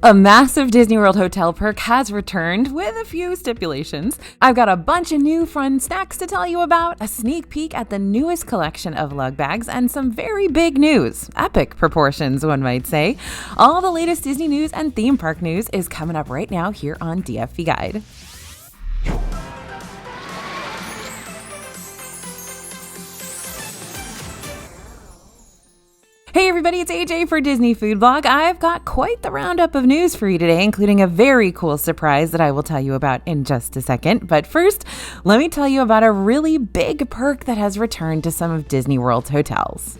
A massive Disney World hotel perk has returned with a few stipulations. I've got a bunch of new fun snacks to tell you about, a sneak peek at the newest collection of lug bags, and some very big news. Epic proportions, one might say. All the latest Disney news and theme park news is coming up right now here on DFV Guide. Hey everybody, it's AJ for Disney Food Blog. I've got quite the roundup of news for you today, including a very cool surprise that I will tell you about in just a second. But first, let me tell you about a really big perk that has returned to some of Disney World's hotels.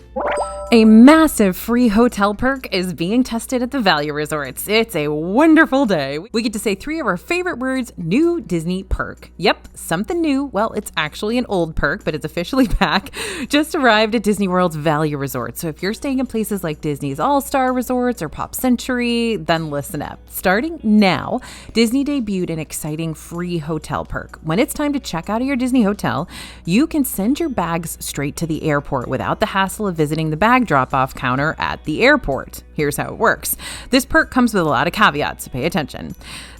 A massive free hotel perk is being tested at the value resorts. It's a wonderful day. We get to say three of our favorite words, new Disney perk. Yep, something new. Well, it's actually an old perk, but it's officially back. Just arrived at Disney World's value resorts. So if you're staying in places like Disney's All-Star Resorts or Pop Century, then listen up. Starting now, Disney debuted an exciting free hotel perk. When it's time to check out of your Disney hotel, you can send your bags straight to the airport without the hassle of visiting the bag drop-off counter at the airport. Here's how it works. This perk comes with a lot of caveats, so pay attention.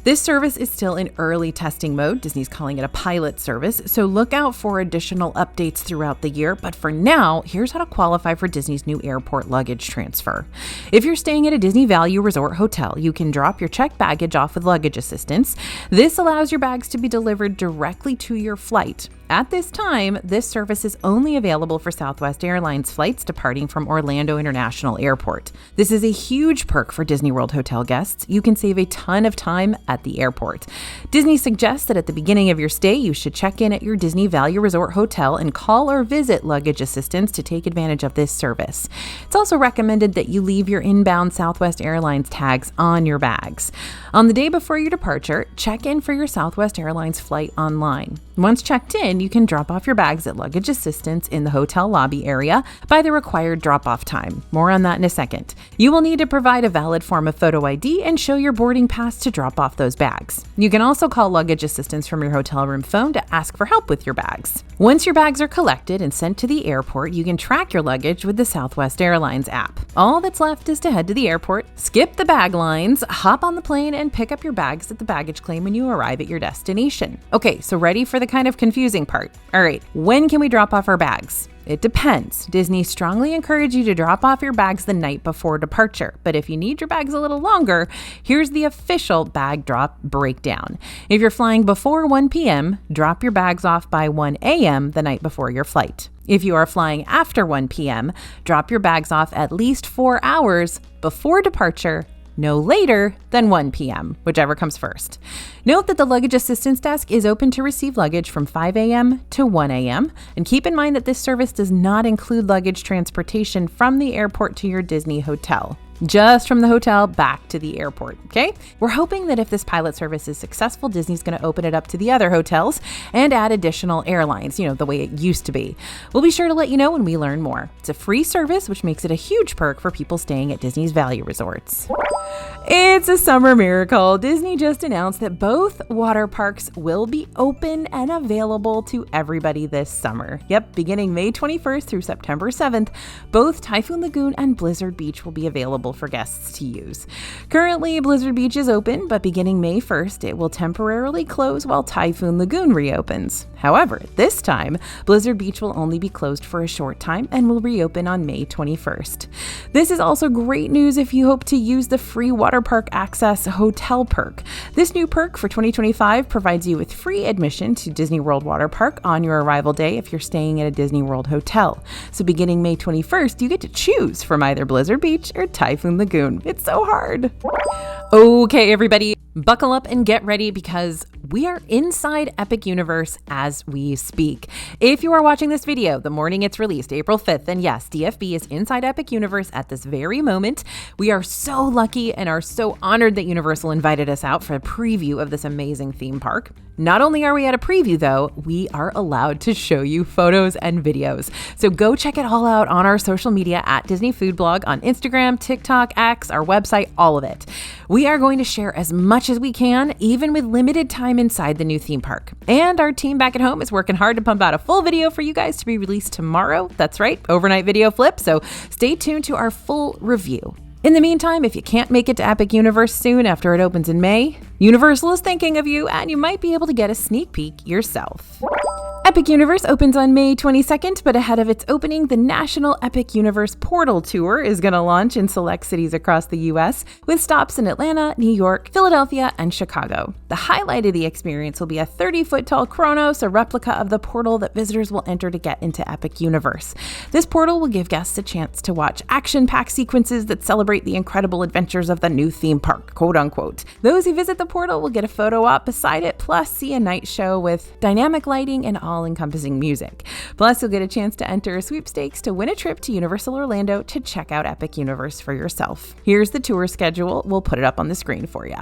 This service is still in early testing mode. Disney's calling it a pilot service, so look out for additional updates throughout the year. But for now, here's how to qualify for Disney's new airport luggage transfer. If you're staying at a Disney Value Resort hotel, you can drop your checked baggage off with luggage assistance. This allows your bags to be delivered directly to your flight. At this time, this service is only available for Southwest Airlines flights departing from Orlando International Airport. This is a huge perk for Disney World hotel guests. You can save a ton of time at the airport. Disney suggests that at the beginning of your stay, you should check in at your Disney Value Resort hotel and call or visit luggage assistance to take advantage of this service. It's also recommended that you leave your inbound Southwest Airlines tags on your bags. On the day before your departure, check in for your Southwest Airlines flight online. Once checked in, you can drop off your bags at luggage assistance in the hotel lobby area by the required drop-off time. More on that in a second. You will need to provide a valid form of photo ID and show your boarding pass to drop off those bags. You can also call luggage assistance from your hotel room phone to ask for help with your bags. Once your bags are collected and sent to the airport, you can track your luggage with the Southwest Airlines app. All that's left is to head to the airport, skip the bag lines, hop on the plane, and pick up your bags at the baggage claim when you arrive at your destination. Okay, so ready for the kind of confusing part. All right, when can we drop off our bags? It depends. Disney strongly encourages you to drop off your bags the night before departure. But if you need your bags a little longer, here's the official bag drop breakdown. If you're flying before 1 p.m., drop your bags off by 1 a.m. the night before your flight. If you are flying after 1 p.m., drop your bags off at least 4 hours before departure, no later than 1 p.m., whichever comes first. Note that the luggage assistance desk is open to receive luggage from 5 a.m. to 1 a.m. And keep in mind that this service does not include luggage transportation from the airport to your Disney hotel. Just from the hotel back to the airport, okay? We're hoping that if this pilot service is successful, Disney's going to open it up to the other hotels and add additional airlines, the way it used to be. We'll be sure to let you know when we learn more. It's a free service, which makes it a huge perk for people staying at Disney's value resorts. It's a summer miracle. Disney just announced that both water parks will be open and available to everybody this summer. Yep, beginning May 21st through September 7th, both Typhoon Lagoon and Blizzard Beach will be available for guests to use. Currently, Blizzard Beach is open, but beginning May 1st, it will temporarily close while Typhoon Lagoon reopens. However, this time, Blizzard Beach will only be closed for a short time and will reopen on May 21st. This is also great news if you hope to use the free water park access hotel perk. This new perk for 2025 provides you with free admission to Disney World Water Park on your arrival day if you're staying at a Disney World hotel. So beginning May 21st, you get to choose from either Blizzard Beach or Typhoon Lagoon. It's so hard. Okay, everybody, buckle up and get ready because we are inside Epic Universe as we speak. If you are watching this video the morning it's released, April 5th, then yes, DFB is inside Epic Universe at this very moment. We are so lucky and are so honored that Universal invited us out for a preview of this amazing theme park. Not only are we at a preview though, we are allowed to show you photos and videos. So go check it all out on our social media at Disney Food Blog on Instagram, TikTok, X, our website, all of it. We are going to share as much as we can, even with limited time inside the new theme park. And our team back at home is working hard to pump out a full video for you guys to be released tomorrow. That's right, overnight video flip. So stay tuned to our full review. In the meantime, if you can't make it to Epic Universe soon after it opens in May, Universal is thinking of you and you might be able to get a sneak peek yourself. Epic Universe opens on May 22nd, but ahead of its opening, the National Epic Universe Portal Tour is going to launch in select cities across the U.S., with stops in Atlanta, New York, Philadelphia, and Chicago. The highlight of the experience will be a 30-foot-tall Chronos, a replica of the portal that visitors will enter to get into Epic Universe. This portal will give guests a chance to watch action-packed sequences that celebrate the incredible adventures of the new theme park, quote-unquote. Those who visit the portal will get a photo op beside it, plus see a night show with dynamic lighting and all-encompassing music. Plus, you'll get a chance to enter a sweepstakes to win a trip to Universal Orlando to check out Epic Universe for yourself. Here's the tour schedule. We'll put it up on the screen for you.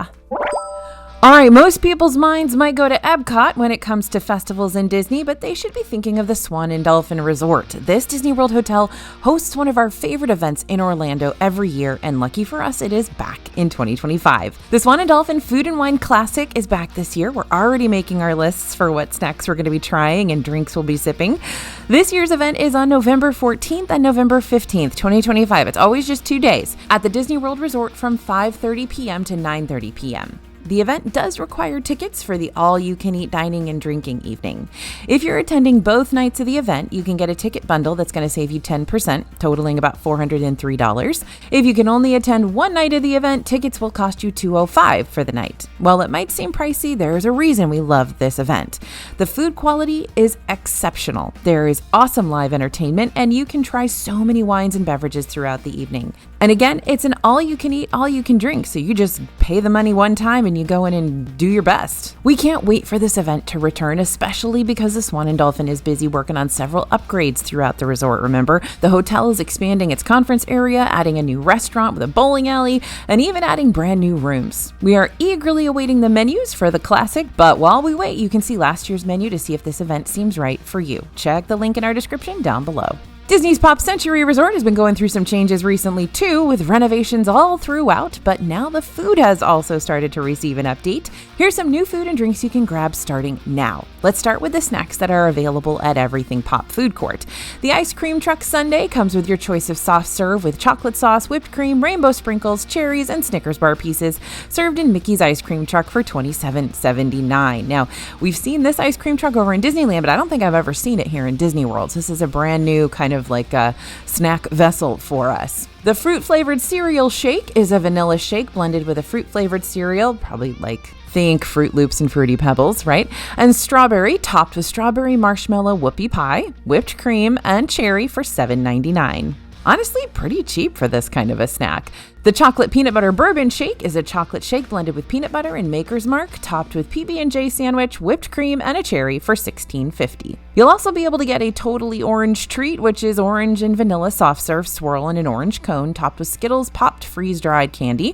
All right, most people's minds might go to Epcot when it comes to festivals in Disney, but they should be thinking of the Swan and Dolphin Resort. This Disney World hotel hosts one of our favorite events in Orlando every year, and lucky for us, it is back in 2025. The Swan and Dolphin Food and Wine Classic is back this year. We're already making our lists for what snacks we're going to be trying and drinks we'll be sipping. This year's event is on November 14th and November 15th, 2025. It's always just 2 days at the Disney World Resort from 5:30 p.m. to 9:30 p.m. The event does require tickets for the all-you-can-eat dining and drinking evening. If you're attending both nights of the event, you can get a ticket bundle that's going to save you 10%, totaling about $403. If you can only attend one night of the event, tickets will cost you $205 for the night. While it might seem pricey, there's a reason we love this event. The food quality is exceptional. There is awesome live entertainment, and you can try so many wines and beverages throughout the evening. And again, it's an all-you-can-eat, all-you-can-drink, so you just pay the money one time and you go in and do your best. We can't wait for this event to return, especially because the Swan and Dolphin is busy working on several upgrades throughout the resort, remember? The hotel is expanding its conference area, adding a new restaurant with a bowling alley, and even adding brand new rooms. We are eagerly awaiting the menus for the classic, but while we wait, you can see last year's menu to see if this event seems right for you. Check the link in our description down below. Disney's Pop Century Resort has been going through some changes recently too, with renovations all throughout, but now the food has also started to receive an update. Here's some new food and drinks you can grab starting now. Let's start with the snacks that are available at Everything Pop Food Court. The Ice Cream Truck Sundae comes with your choice of soft serve with chocolate sauce, whipped cream, rainbow sprinkles, cherries, and Snickers bar pieces, served in Mickey's Ice Cream Truck for $27.79. Now, we've seen this ice cream truck over in Disneyland, but I don't think I've ever seen it here in Disney World. So this is a brand new kind of like a snack vessel for us. The fruit-flavored cereal shake is a vanilla shake blended with a fruit-flavored cereal, probably like think Fruit Loops and Fruity Pebbles, right? And strawberry, topped with strawberry marshmallow whoopie pie, whipped cream, and cherry for $7.99. Honestly, pretty cheap for this kind of a snack. The chocolate peanut butter bourbon shake is a chocolate shake blended with peanut butter and Maker's Mark, topped with PB&J sandwich, whipped cream, and a cherry for $16.50. You'll also be able to get a totally orange treat, which is orange and vanilla soft serve swirl in an orange cone, topped with Skittles popped freeze-dried candy.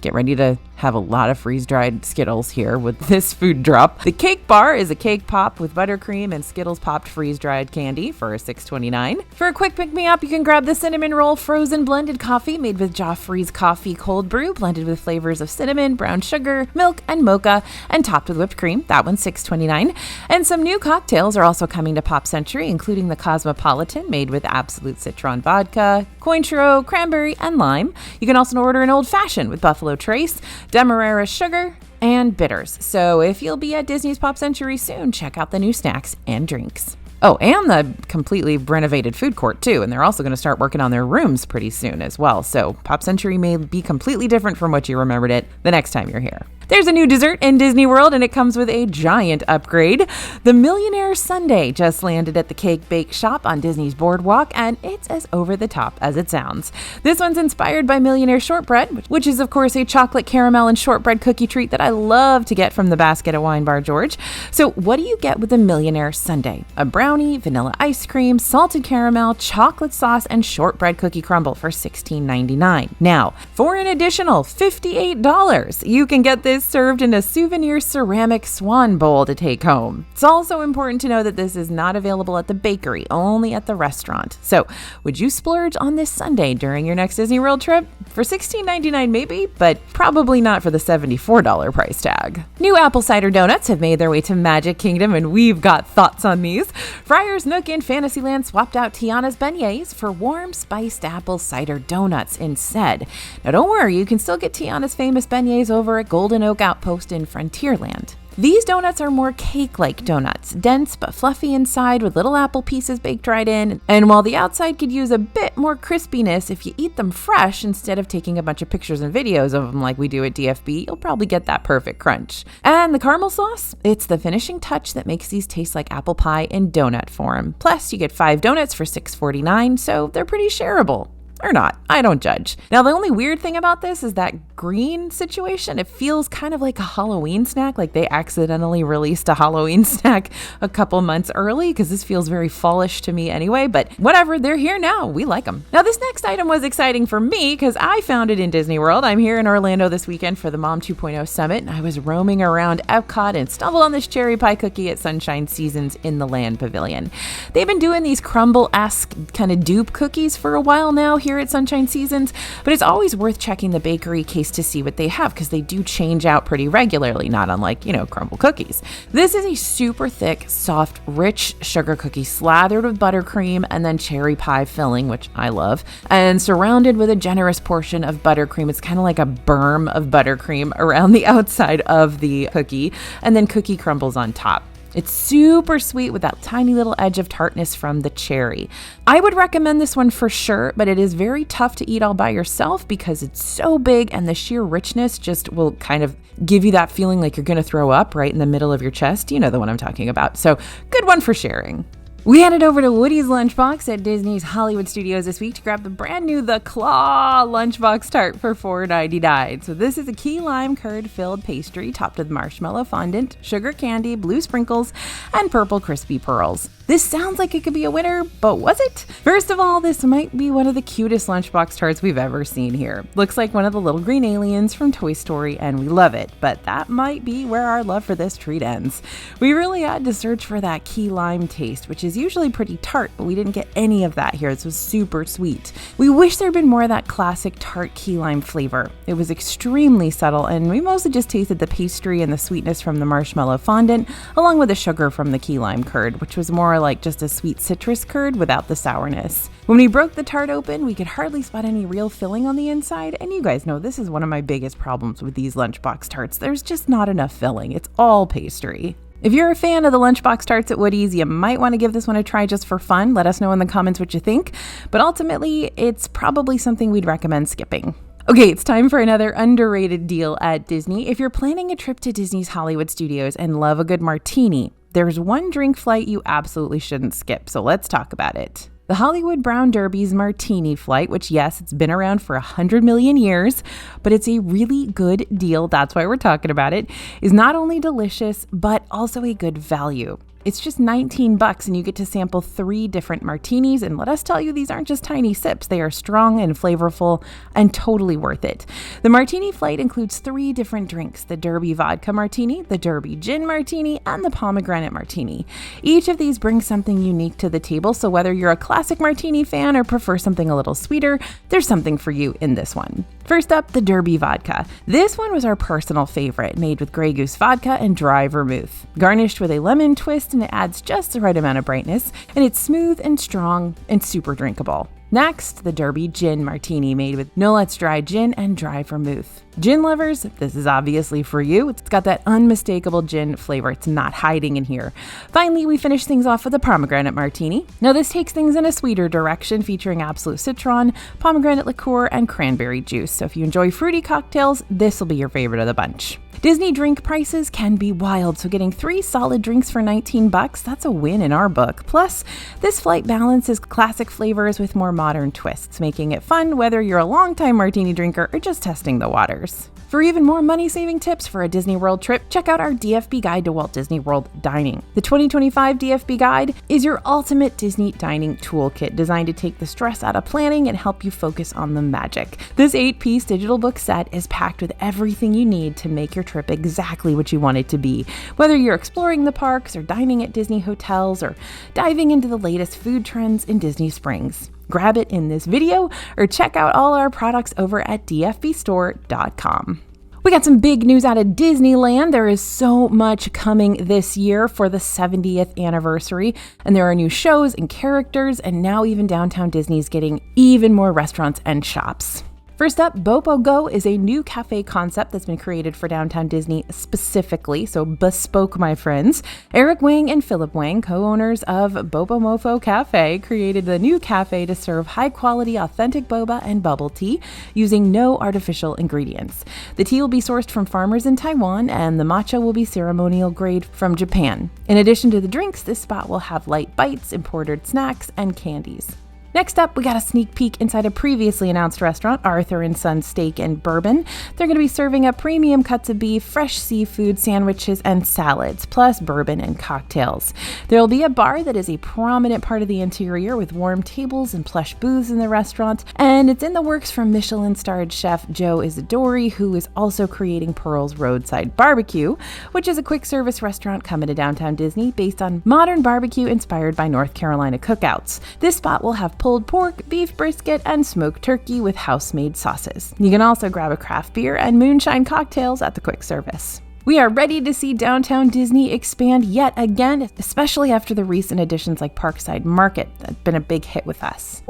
Get ready to have a lot of freeze-dried Skittles here with this food drop. The cake bar is a cake pop with buttercream and Skittles popped freeze-dried candy for $6.29. For a quick pick-me-up, you can grab the cinnamon roll frozen blended coffee made with Joffrey's coffee cold brew, blended with flavors of cinnamon, brown sugar, milk, and mocha, and topped with whipped cream. That one's $6.29. And some new cocktails are also coming to Pop Century, including the Cosmopolitan, made with Absolute Citron vodka, Cointreau, cranberry, and lime. You can also order an old fashioned with Buffalo Trace, Demerara sugar, and bitters. So if you'll be at Disney's Pop Century soon, check out the new snacks and drinks. Oh, and the completely renovated food court too, and they're also going to start working on their rooms pretty soon as well. So Pop Century may be completely different from what you remembered it the next time you're here. There's a new dessert in Disney World, and it comes with a giant upgrade. The Millionaire Sundae just landed at the Cake Bake Shop on Disney's Boardwalk, and it's as over the top as it sounds. This one's inspired by Millionaire Shortbread, which is, of course, a chocolate caramel and shortbread cookie treat that I love to get from the basket at Wine Bar George. So what do you get with the Millionaire Sundae? A brownie, vanilla ice cream, salted caramel, chocolate sauce, and shortbread cookie crumble for $16.99. Now, for an additional $58, you can get this is served in a souvenir ceramic swan bowl to take home. It's also important to know that this is not available at the bakery, only at the restaurant. So, would you splurge on this Sunday during your next Disney World trip? For $16.99 maybe, but probably not for the $74 price tag. New apple cider donuts have made their way to Magic Kingdom, and we've got thoughts on these. Friar's Nook and Fantasyland swapped out Tiana's beignets for warm spiced apple cider donuts instead. Now don't worry, you can still get Tiana's famous beignets over at Golden Oak Outpost in Frontierland. These donuts are more cake-like donuts, dense but fluffy inside with little apple pieces baked right in. And while the outside could use a bit more crispiness, if you eat them fresh instead of taking a bunch of pictures and videos of them like we do at DFB, you'll probably get that perfect crunch. And the caramel sauce? It's the finishing touch that makes these taste like apple pie in donut form. Plus, you get 5 donuts for $6.49, so they're pretty shareable. Or not, I don't judge. Now, the only weird thing about this is that green situation. It feels kind of like a Halloween snack, like they accidentally released a Halloween snack a couple months early, because this feels very fallish to me anyway, but whatever, they're here now. We like them. Now, this next item was exciting for me because I found it in Disney World. I'm here in Orlando this weekend for the Mom 2.0 Summit, and I was roaming around Epcot and stumbled on this cherry pie cookie at Sunshine Seasons in the Land Pavilion. They've been doing these crumble-esque kind of dupe cookies for a while now here at Sunshine Seasons, but it's always worth checking the bakery case to see what they have because they do change out pretty regularly, not unlike, crumble cookies. This is a super thick, soft, rich sugar cookie slathered with buttercream and then cherry pie filling, which I love, and surrounded with a generous portion of buttercream. It's kind of like a berm of buttercream around the outside of the cookie, and then cookie crumbles on top. It's super sweet with that tiny little edge of tartness from the cherry. I would recommend this one for sure, but it is very tough to eat all by yourself because it's so big and the sheer richness just will kind of give you that feeling like you're going to throw up right in the middle of your chest. You know the one I'm talking about. So good one for sharing. We headed over to Woody's Lunchbox at Disney's Hollywood Studios this week to grab the brand new The Claw Lunchbox Tart for $4.99. So this is a key lime curd filled pastry topped with marshmallow fondant, sugar candy, blue sprinkles, and purple crispy pearls. This sounds like it could be a winner, but was it? First of all, this might be one of the cutest lunchbox tarts we've ever seen here. Looks like one of the little green aliens from Toy Story, and we love it, but that might be where our love for this treat ends. We really had to search for that key lime taste, which is usually pretty tart, but we didn't get any of that here. This was super sweet. We wish there'd been more of that classic tart key lime flavor. It was extremely subtle, and we mostly just tasted the pastry and the sweetness from the marshmallow fondant, along with the sugar from the key lime curd, which was more like just a sweet citrus curd without the sourness. When we broke the tart open, we could hardly spot any real filling on the inside, and you guys know this is one of my biggest problems with these lunchbox tarts. There's just not enough filling. It's all pastry. If you're a fan of the lunchbox tarts at Woody's, you might want to give this one a try just for fun. Let us know in the comments what you think, but ultimately, it's probably something we'd recommend skipping. Okay, it's time for another underrated deal at Disney. If you're planning a trip to Disney's Hollywood Studios and love a good martini, there's one drink flight you absolutely shouldn't skip, so let's talk about it. The Hollywood Brown Derby's Martini Flight, which yes, it's been around for 100 million years, but it's a really good deal, that's why we're talking about it, is not only delicious, but also a good value. It's just $19 and you get to sample 3 different martinis, and let us tell you, these aren't just tiny sips. They are strong and flavorful and totally worth it. The Martini Flight includes 3 different drinks: the Derby Vodka Martini, the Derby Gin Martini, and the Pomegranate Martini. Each of these brings something unique to the table, so whether you're a classic martini fan or prefer something a little sweeter, there's something for you in this one. First up, the Derby Vodka. This one was our personal favorite, made with Grey Goose vodka and dry vermouth. Garnished with a lemon twist, and it adds just the right amount of brightness, and it's smooth and strong and super drinkable. Next, the Derby Gin Martini, made with Nolet's dry gin and dry vermouth. Gin lovers, this is obviously for you. It's got that unmistakable gin flavor. It's not hiding in here. Finally, we finish things off with a Pomegranate Martini. Now, this takes things in a sweeter direction, featuring absolute citron, pomegranate liqueur, and cranberry juice. So if you enjoy fruity cocktails, this will be your favorite of the bunch. Disney drink prices can be wild, so getting 3 solid drinks for $19, that's a win in our book. Plus, this flight balances classic flavors with more modern twists, making it fun whether you're a longtime martini drinker or just testing the waters. $100. For even more money-saving tips for a Disney World trip, check out our DFB Guide to Walt Disney World Dining. The 2025 DFB Guide is your ultimate Disney dining toolkit designed to take the stress out of planning and help you focus on the magic. This 8-piece digital book set is packed with everything you need to make your trip exactly what you want it to be. Whether you're exploring the parks or dining at Disney hotels or diving into the latest food trends in Disney Springs. Grab it in this video or check out all our products over at dfbstore.com. We got some big news out of Disneyland. There is so much coming this year for the 70th anniversary, and there are new shows and characters, and now even Downtown Disney is getting even more restaurants and shops. First up, Bopo Go is a new cafe concept that's been created for Downtown Disney specifically, so bespoke, my friends. Eric Wang and Philip Wang, co-owners of Bopo Mofo Cafe, created the new cafe to serve high-quality, authentic boba and bubble tea using no artificial ingredients. The tea will be sourced from farmers in Taiwan, and the matcha will be ceremonial grade from Japan. In addition to the drinks, this spot will have light bites, imported snacks, and candies. Next up, we got a sneak peek inside a previously announced restaurant, Arthur & Sons Steak and Bourbon. They're going to be serving up premium cuts of beef, fresh seafood, sandwiches, and salads, plus bourbon and cocktails. There will be a bar that is a prominent part of the interior with warm tables and plush booths in the restaurant, and it's in the works from Michelin-starred chef Joe Isidori, who is also creating Pearl's Roadside Barbecue, which is a quick-service restaurant coming to Downtown Disney based on modern barbecue inspired by North Carolina cookouts. This spot will have pulled pork, beef brisket, and smoked turkey with house-made sauces. You can also grab a craft beer and moonshine cocktails at the quick service. We are ready to see Downtown Disney expand yet again, especially after the recent additions like Parkside Market. That's been a big hit with us.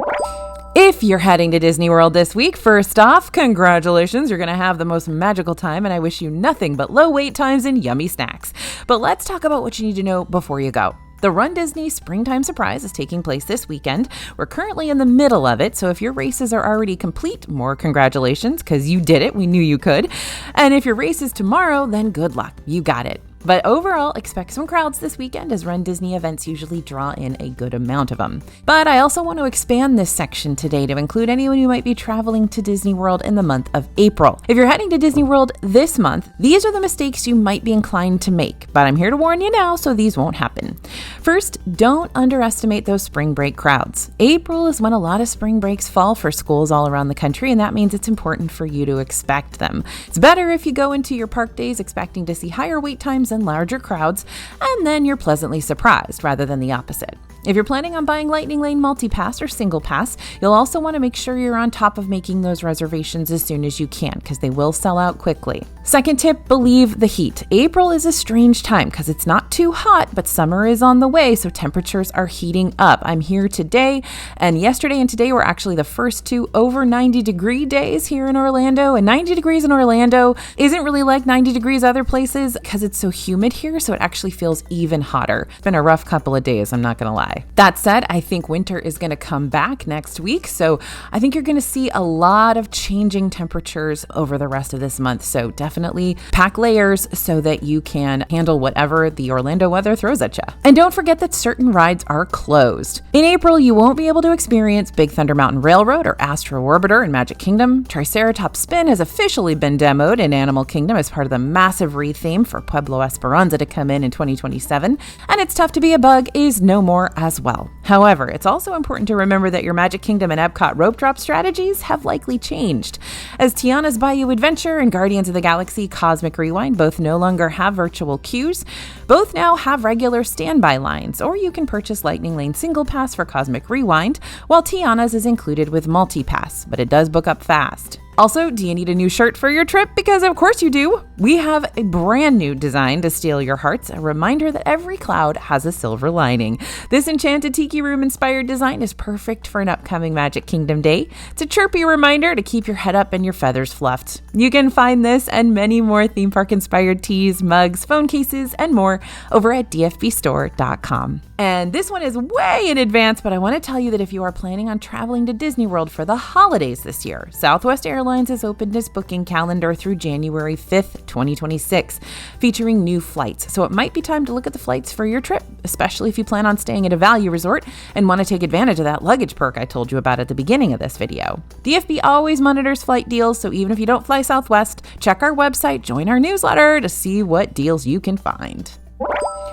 If you're heading to Disney World this week, first off, congratulations, you're going to have the most magical time, and I wish you nothing but low wait times and yummy snacks. But let's talk about what you need to know before you go. The Run Disney Springtime Surprise is taking place this weekend. We're currently in the middle of it, so if your races are already complete, more congratulations, because you did it. We knew you could. And if your race is tomorrow, then good luck. You got it. But overall, expect some crowds this weekend as Run Disney events usually draw in a good amount of them. But I also want to expand this section today to include anyone who might be traveling to Disney World in the month of April. If you're heading to Disney World this month, these are the mistakes you might be inclined to make, but I'm here to warn you now so these won't happen. First, don't underestimate those spring break crowds. April is when a lot of spring breaks fall for schools all around the country, and that means it's important for you to expect them. It's better if you go into your park days expecting to see higher wait times and larger crowds, and then you're pleasantly surprised rather than the opposite. If you're planning on buying Lightning Lane Multi-Pass or Single Pass, you'll also want to make sure you're on top of making those reservations as soon as you can, because they will sell out quickly. Second tip, believe the heat. April is a strange time because it's not too hot, but summer is on the way, so temperatures are heating up. I'm here today, and yesterday and today were actually the first two over 90-degree days here in Orlando, and 90 degrees in Orlando isn't really like 90 degrees other places because it's so humid here, so it actually feels even hotter. It's been a rough couple of days, I'm not going to lie. That said, I think winter is going to come back next week, so I think you're going to see a lot of changing temperatures over the rest of this month, so definitely pack layers so that you can handle whatever the Orlando weather throws at you. And don't forget that certain rides are closed. In April, you won't be able to experience Big Thunder Mountain Railroad or Astro Orbiter in Magic Kingdom. Triceratops Spin has officially been demoed in Animal Kingdom as part of the massive retheme for Pueblo Esperanza to come in 2027, and It's Tough to Be a Bug is no more as well. However, it's also important to remember that your Magic Kingdom and Epcot rope drop strategies have likely changed. As Tiana's Bayou Adventure and Guardians of the Galaxy Cosmic Rewind both no longer have virtual queues, both now have regular standby lines, or you can purchase Lightning Lane Single Pass for Cosmic Rewind, while Tiana's is included with Multi-Pass, but it does book up fast. Also, do you need a new shirt for your trip? Because of course you do. We have a brand new design to steal your hearts, a reminder that every cloud has a silver lining. This enchanted tiki room inspired design is perfect for an upcoming Magic Kingdom day. It's a chirpy reminder to keep your head up and your feathers fluffed. You can find this and many more theme park inspired tees, mugs, phone cases, and more over at dfbstore.com. And this one is way in advance, but I want to tell you that if you are planning on traveling to Disney World for the holidays this year, Southwest Airlines has opened its booking calendar through January 5th, 2026, featuring new flights. So it might be time to look at the flights for your trip. especially if you plan on staying at a value resort and want to take advantage of that luggage perk I told you about at the beginning of this video. DFB always monitors flight deals, so even if you don't fly Southwest, check our website, join our newsletter to see what deals you can find.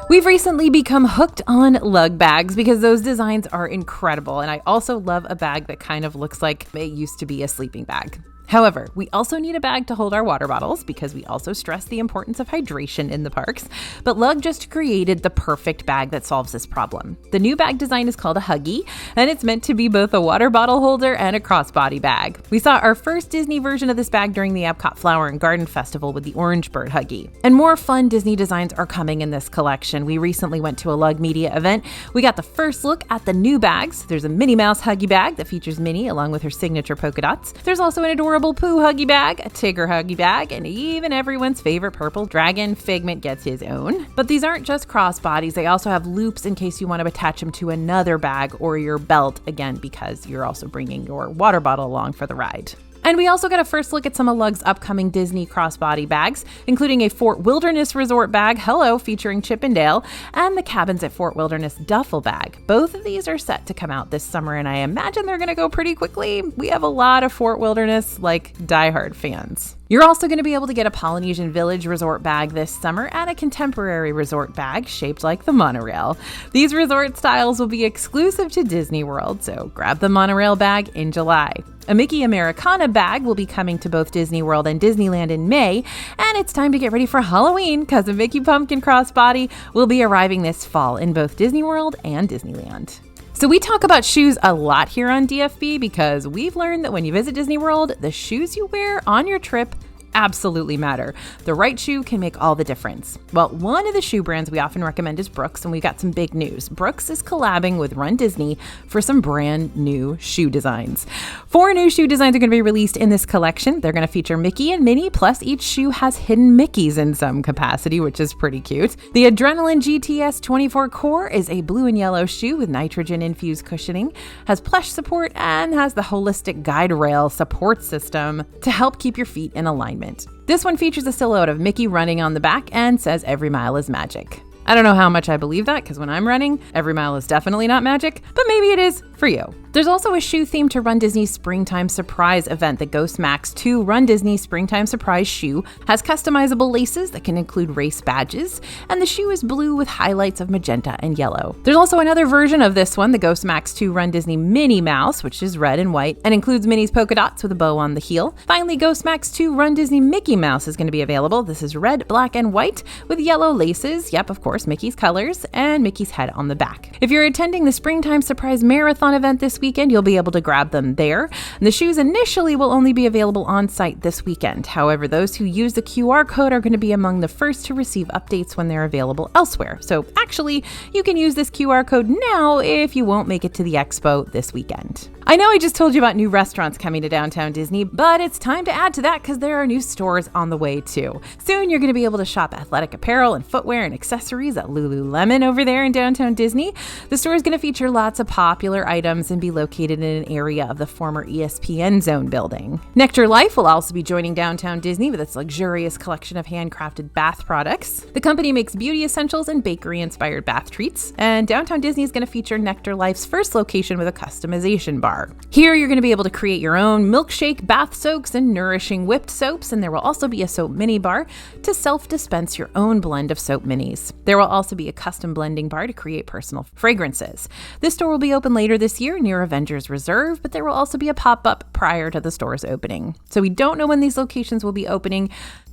We've recently become hooked on lug bags because those designs are incredible, and I also love a bag that kind of looks like it used to be a sleeping bag. However, we also need a bag to hold our water bottles because we also stress the importance of hydration in the parks, but Lug just created the perfect bag that solves this problem. The new bag design is called a Huggy, and it's meant to be both a water bottle holder and a crossbody bag. We saw our first Disney version of this bag during the Epcot Flower and Garden Festival with the Orange Bird Huggy. And more fun Disney designs are coming in this collection. We recently went to a Lug Media event. We got the first look at the new bags. There's a Minnie Mouse Huggy bag that features Minnie along with her signature polka dots. There's also an adorable Pooh Huggy bag, a Tigger Huggy bag, and even everyone's favorite purple dragon, Figment, gets his own. But these aren't just crossbodies, they also have loops in case you want to attach them to another bag or your belt, again, because you're also bringing your water bottle along for the ride. And we also got a first look at some of Lug's upcoming Disney crossbody bags, including a Fort Wilderness Resort bag, hello, featuring Chip and Dale, and the Cabins at Fort Wilderness duffel bag. Both of these are set to come out this summer, and I imagine they're going to go pretty quickly. We have a lot of Fort Wilderness, diehard fans. You're also going to be able to get a Polynesian Village resort bag this summer and a contemporary resort bag shaped like the monorail. These resort styles will be exclusive to Disney World, so grab the monorail bag in July. A Mickey Americana bag will be coming to both Disney World and Disneyland in May, and it's time to get ready for Halloween because a Mickey Pumpkin crossbody will be arriving this fall in both Disney World and Disneyland. So we talk about shoes a lot here on DFB because we've learned that when you visit Disney World, the shoes you wear on your trip absolutely matter. The right shoe can make all the difference. Well, one of the shoe brands we often recommend is Brooks, and we've got some big news. Brooks is collabing with Run Disney for some brand new shoe designs. 4 new shoe designs are going to be released in this collection. They're going to feature Mickey and Minnie, plus each shoe has hidden Mickeys in some capacity, which is pretty cute. The Adrenaline GTS 24 Core is a blue and yellow shoe with nitrogen-infused cushioning, has plush support, and has the holistic guide rail support system to help keep your feet in alignment. This one features a silhouette of Mickey running on the back and says every mile is magic. I don't know how much I believe that because when I'm running, every mile is definitely not magic, but maybe it is for you. There's also a shoe theme to Run Disney's Springtime Surprise event. The Ghost Max 2 Run Disney Springtime Surprise shoe has customizable laces that can include race badges, and the shoe is blue with highlights of magenta and yellow. There's also another version of this one, the Ghost Max 2 Run Disney Minnie Mouse, which is red and white and includes Minnie's polka dots with a bow on the heel. Finally, Ghost Max 2 Run Disney Mickey Mouse is going to be available. This is red, black, and white with yellow laces. Yep, of course, Mickey's colors, and Mickey's head on the back. If you're attending the Springtime Surprise Marathon event this weekend, you'll be able to grab them there. And the shoes initially will only be available on site this weekend. However, those who use the QR code are going to be among the first to receive updates when they're available elsewhere. So actually, you can use this QR code now if you won't make it to the expo this weekend. I know I just told you about new restaurants coming to Downtown Disney, but it's time to add to that because there are new stores on the way too. Soon you're going to be able to shop athletic apparel and footwear and accessories at Lululemon over there in Downtown Disney. The store is going to feature lots of popular items and be located in an area of the former ESPN Zone building. Nectar Life will also be joining Downtown Disney with its luxurious collection of handcrafted bath products. The company makes beauty essentials and bakery-inspired bath treats, and Downtown Disney is going to feature Nectar Life's first location with a customization bar. Here you're going to be able to create your own milkshake, bath soaks, and nourishing whipped soaps, and there will also be a soap mini bar to self-dispense your own blend of soap minis. There will also be a custom blending bar to create personal fragrances. This store will be open later this year near Avengers Reserve, but there will also be a pop-up prior to the store's opening. So we don't know when these locations will be opening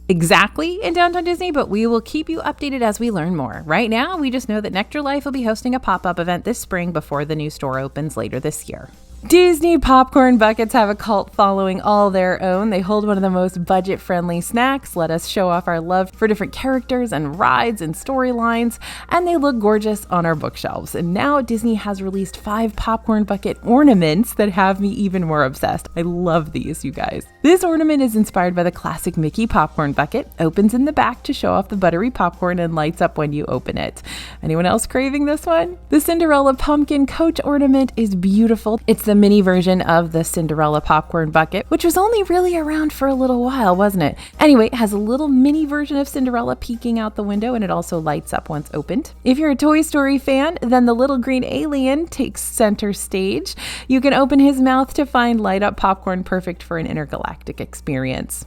exactly in Downtown Disney, but we will keep you updated as we learn more. Right now, we just know that Nectar Life will be hosting a pop-up event this spring before the new store opens later this year. Disney popcorn buckets have a cult following all their own. They hold one of the most budget-friendly snacks, let us show off our love for different characters and rides and storylines, and they look gorgeous on our bookshelves. And now Disney has released 5 popcorn bucket ornaments that have me even more obsessed. I love these, you guys. This ornament is inspired by the classic Mickey popcorn bucket, opens in the back to show off the buttery popcorn, and lights up when you open it. Anyone else craving this one? The Cinderella pumpkin coach ornament is beautiful. It's the mini version of the Cinderella popcorn bucket, which was only really around for a little while, wasn't it? Anyway, it has a little mini version of Cinderella peeking out the window, and it also lights up once opened. If you're a Toy Story fan, then the little green alien takes center stage. You can open his mouth to find light up popcorn, perfect for an intergalactic experience.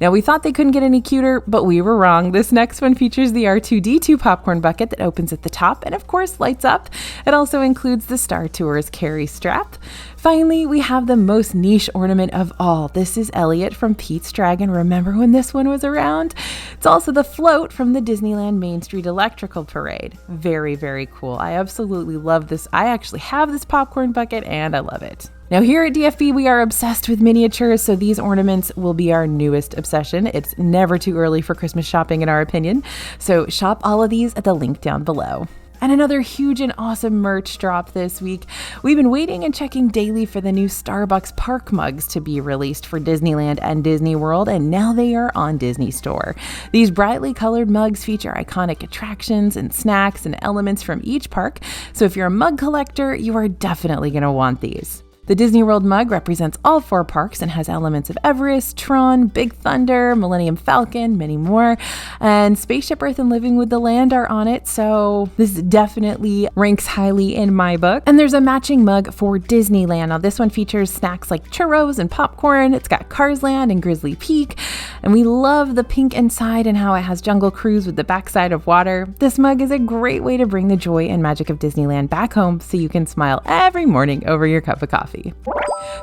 Now, we thought they couldn't get any cuter, but we were wrong. This next one features the R2-D2 popcorn bucket that opens at the top and, of course, lights up. It also includes the Star Tours carry strap. Finally, we have the most niche ornament of all. This is Elliot from Pete's Dragon. Remember when this one was around? It's also the float from the Disneyland Main Street Electrical Parade. Very, very cool. I absolutely love this. I actually have this popcorn bucket and I love it. Now here at DFB, we are obsessed with miniatures, so these ornaments will be our newest obsession. It's never too early for Christmas shopping in our opinion, so shop all of these at the link down below. And another huge and awesome merch drop this week. We've been waiting and checking daily for the new Starbucks Park mugs to be released for Disneyland and Disney World, and now they are on Disney Store. These brightly colored mugs feature iconic attractions and snacks and elements from each park, so if you're a mug collector, you are definitely going to want these. The Disney World mug represents all 4 parks and has elements of Everest, Tron, Big Thunder, Millennium Falcon, many more. And Spaceship Earth and Living with the Land are on it, so this definitely ranks highly in my book. And there's a matching mug for Disneyland. Now this one features snacks like churros and popcorn. It's got Cars Land and Grizzly Peak. And we love the pink inside and how it has Jungle Cruise with the backside of water. This mug is a great way to bring the joy and magic of Disneyland back home so you can smile every morning over your cup of coffee.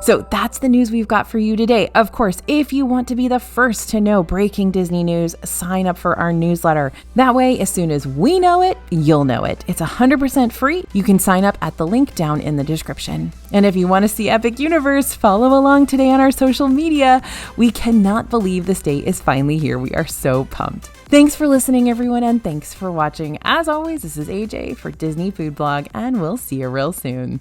So that's the news we've got for you today. Of course, if you want to be the first to know breaking Disney news, sign up for our newsletter. That way, as soon as we know it, you'll know it. It's 100% free. You can sign up at the link down in the description. And if you want to see Epic Universe, follow along today on our social media. We cannot believe this day is finally here. We are so pumped. Thanks for listening, everyone, and thanks for watching. As always, this is AJ for Disney Food Blog, and we'll see you real soon.